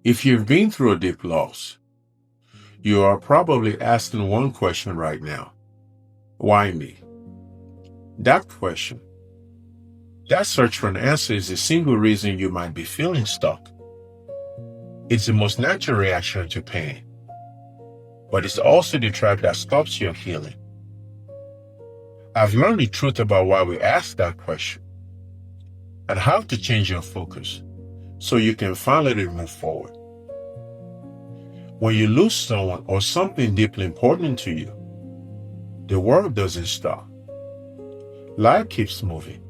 If you've been through a deep loss, you are probably asking one question right now. Why me? That question, that search for an answer is the single reason you might be feeling stuck. It's the most natural reaction to pain, but it's also the trap that stops your healing. I've learned the truth about why we ask that question and how to change your focus so you can finally move forward. When you lose someone or something deeply important to you, the world doesn't stop. Life keeps moving,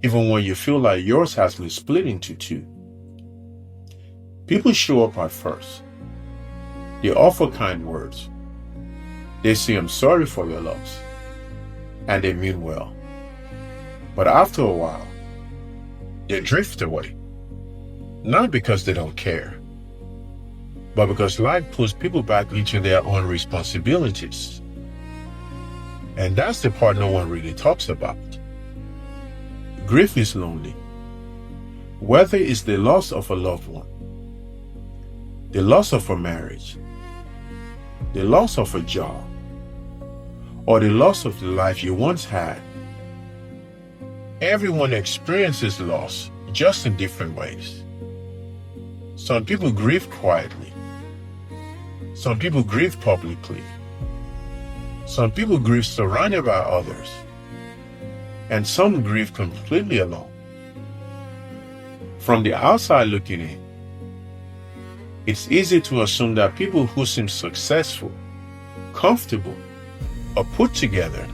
even when you feel like yours has been split into two. People show up at first. They offer kind words. They say, "I'm sorry for your loss," and they mean well. But after a while, they drift away. Not because they don't care, but because life pulls people back into their own responsibilities. And that's the part no one really talks about. Grief is lonely. Whether it's the loss of a loved one, the loss of a marriage, the loss of a job, or the loss of the life you once had, everyone experiences loss just in different ways. Some people grieve quietly. Some people grieve publicly. Some people grieve surrounded by others. And some grieve completely alone. From the outside looking in, it's easy to assume that people who seem successful, comfortable, or put together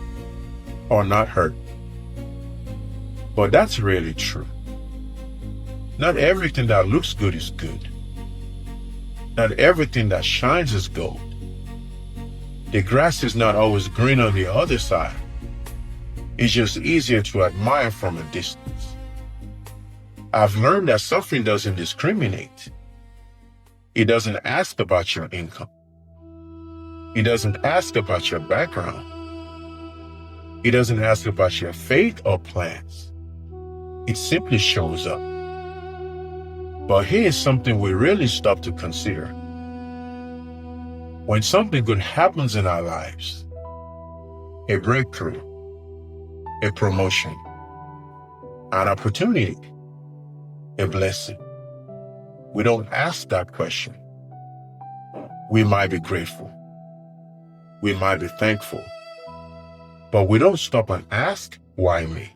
are not hurt. But that's rarely true. Not everything that looks good is good. Not everything that shines is gold. The grass is not always green on the other side. It's just easier to admire from a distance. I've learned that suffering doesn't discriminate. It doesn't ask about your income. It doesn't ask about your background. It doesn't ask about your faith or plans. It simply shows up. But here's something we really stop to consider. When something good happens in our lives, a breakthrough, a promotion, an opportunity, a blessing, we don't ask that question. We might be grateful. We might be thankful. But we don't stop and ask, why me?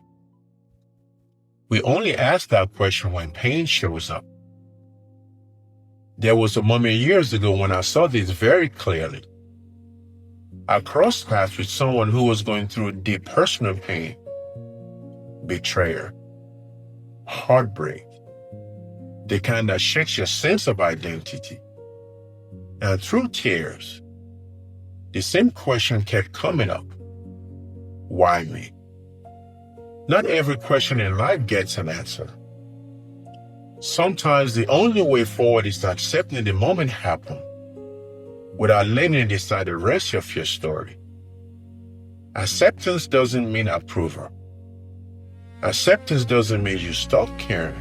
We only ask that question when pain shows up. There was a moment years ago when I saw this very clearly. I crossed paths with someone who was going through deep personal pain, betrayal, heartbreak, the kind that shakes your sense of identity. And through tears, the same question kept coming up. Why me? Not every question in life gets an answer. Sometimes the only way forward is to accepting the moment happened without letting it decide the rest of your story. Acceptance doesn't mean approval. Acceptance doesn't mean you stop caring.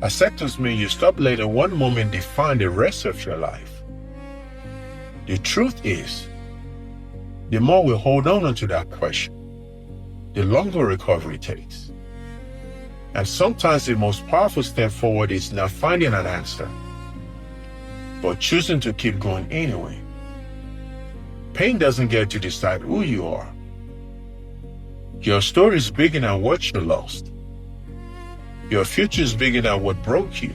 Acceptance means you stop letting one moment define the rest of your life. The truth is, the more we hold on to that question, the longer recovery takes. And sometimes the most powerful step forward is not finding an answer, but choosing to keep going anyway. Pain doesn't get to decide who you are. Your story is bigger than what you lost. Your future is bigger than what broke you.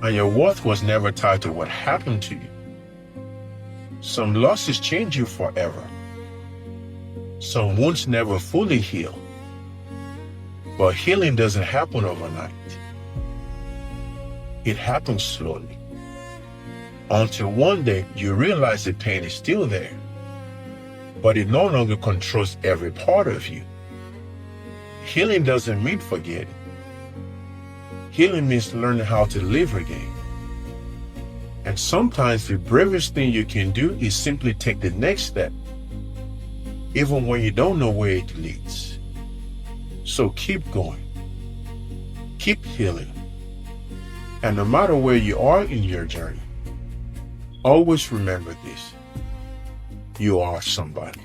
And your worth was never tied to what happened to you. Some losses change you forever. Some wounds never fully heal. But healing doesn't happen overnight. It happens slowly. Until one day you realize the pain is still there, but it no longer controls every part of you. Healing doesn't mean forgetting. Healing means learning how to live again. And sometimes the bravest thing you can do is simply take the next step, even when you don't know where it leads. So keep going. Keep healing. And no matter where you are in your journey, always remember this: you are somebody.